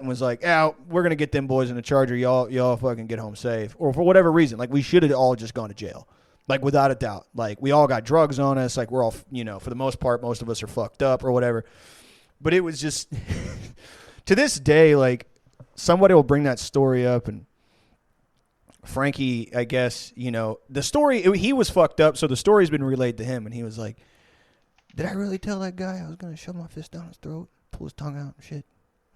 and was like, "Oh, we're gonna get them boys in the Charger. Y'all fucking get home safe," or for whatever reason, like we should have all just gone to jail, like without a doubt. Like we all got drugs on us. Like we're all, for the most part, most of us are fucked up or whatever. But it was just to this day, like somebody will bring that story up and. Frankie, I guess, the story, he was fucked up, so the story's been relayed to him, and he was like, did I really tell that guy I was going to shove my fist down his throat, pull his tongue out and shit?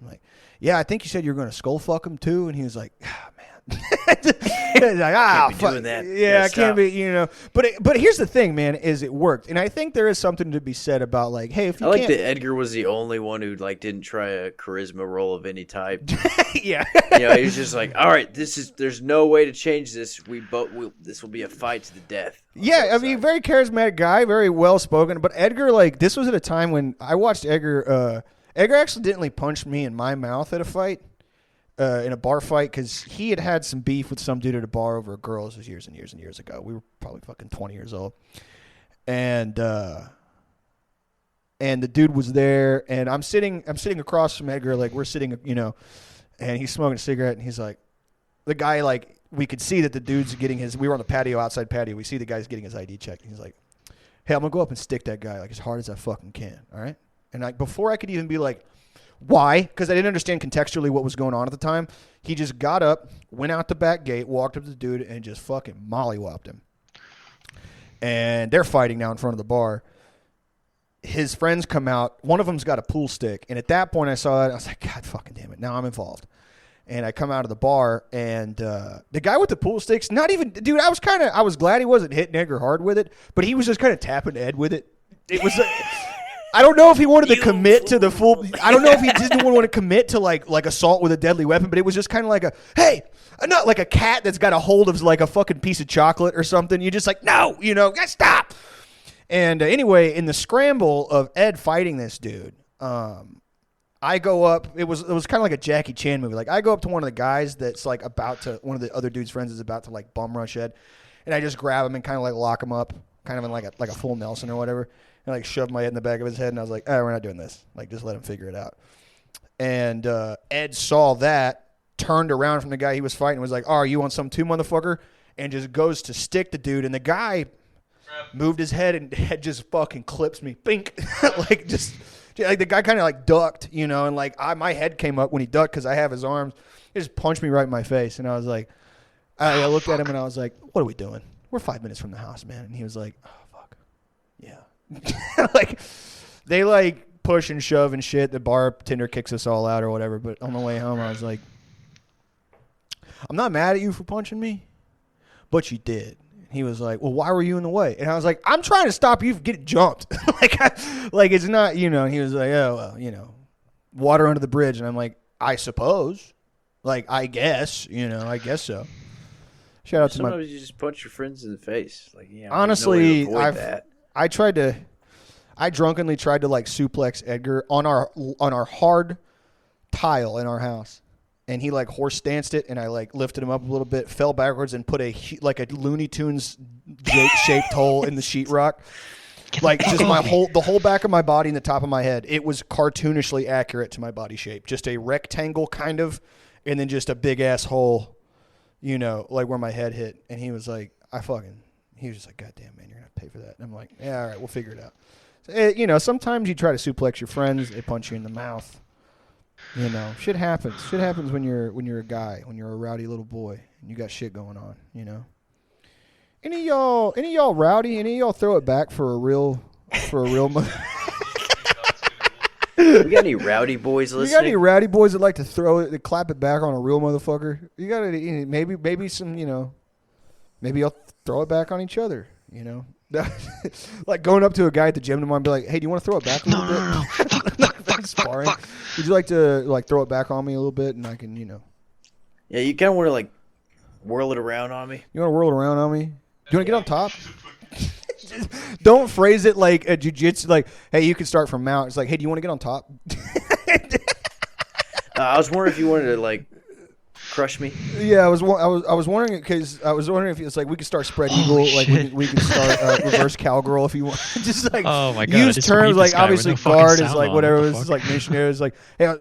I'm like, yeah, I think you said you were going to skull fuck him too, and he was like, man. He's like, can't be doing that. Yeah, I can't be, But here's the thing, man, is it worked. And I think there is something to be said about, like, hey, if you like that Edgar was the only one who, like, didn't try a charisma role of any type. Yeah. He was just like, all right, there's no way to change this. This will be a fight to the death. Yeah, I mean, very charismatic guy, very well-spoken. But Edgar, like, this was at a time when I watched Edgar. Edgar accidentally punched me in my mouth at a fight. In a bar fight, because he had some beef with some dude at a bar over a girl. This was years and years and years ago. We were probably fucking 20 years old. And the dude was there, and I'm sitting across from Edgar, like we're sitting, and he's smoking a cigarette, and he's like, the guy, like, we could see that the dude's getting we were on the patio, outside patio. We see the guy's getting his ID checked. And he's like, hey, I'm going to go up and stick that guy, like, as hard as I fucking can, all right? And, like, before I could even be like, why? Because I didn't understand contextually what was going on at the time. He just got up, went out the back gate, walked up to the dude, and just fucking mollywopped him. And they're fighting now in front of the bar. His friends come out. One of them's got a pool stick. And at that point, I saw that. I was like, God fucking damn it. Now I'm involved. And I come out of the bar, and the guy with the pool sticks, not even – dude, I was glad he wasn't hitting Edgar hard with it, but he was just kind of tapping Ed with it. It was – I don't know if he wanted to commit to the full. I don't know if he didn't want to commit to like assault with a deadly weapon, but it was just kind of like not like a cat that's got a hold of like a fucking piece of chocolate or something. You're just like, no, stop. And anyway, in the scramble of Ed fighting this dude, I go up. It was kind of like a Jackie Chan movie. Like I go up to one of the guys that's like one of the other dude's friends is about to like bum rush Ed, and I just grab him and kind of like lock him up, kind of in like a full Nelson or whatever. And like shoved my head in the back of his head, and I was like, we're not doing this. Like, just let him figure it out. And Ed saw that, turned around from the guy he was fighting, and was like, are you on some too, motherfucker? And just goes to stick the dude. And the guy moved his head, and head just fucking clips me. Bink. Like, the guy kind of like ducked, and like my head came up when he ducked because I have his arms. He just punched me right in my face. And I was like, I looked at him, and I was like, what are we doing? We're 5 minutes from the house, man. And he was like, oh, fuck. Yeah. Like they like push and shove and shit. The bartender kicks us all out or whatever. But on the way home, I was like, I'm not mad at you for punching me, but you did. He was like, well, why were you in the way? And I was like, I'm trying to stop you from getting jumped. like it's not, He was like, oh, well, water under the bridge. And I'm like, I suppose. Like, I guess, I guess so. Shout out to Sometimes you just punch your friends in the face. Like, honestly, no way to avoid that. I drunkenly tried to like suplex Edgar on our hard tile in our house, and he like horse danced it, and I like lifted him up a little bit, fell backwards, and put a Looney Tunes shaped hole in the sheetrock, like just the whole back of my body and the top of my head. It was cartoonishly accurate to my body shape, just a rectangle kind of, and then just a big ass hole, like where my head hit. And he was like, he was just like, God damn, man, you're going to have to pay for that. And I'm like, yeah, all right, we'll figure it out. So, sometimes you try to suplex your friends, they punch you in the mouth. Shit happens. Shit happens when you're a guy, when you're a rowdy little boy, and you got shit going on, Any of y'all rowdy? Any of y'all throw it back for a real We got any rowdy boys listening? You got any rowdy boys that like to clap it back on a real motherfucker? You got any, maybe some, maybe y'all throw it back on each other, like going up to a guy at the gym tomorrow and be like, hey, do you want to throw it back a little bit? No. Like sparring. Would you like to like throw it back on me a little bit, and I can, Yeah, you kind of want to like whirl it around on me. You want to whirl it around on me? Do you want to get on top? Don't phrase it like a jiu-jitsu, like, hey, you can start from mount. It's like, hey, do you want to get on top? I was wondering if you wanted to like crush me. Yeah, I was wondering because I was wondering if it's like we could start spread eagle, like we could start reverse cowgirl if you want. Just like oh my God, use terms like obviously guard is like whatever. It's like missionary is like, hey,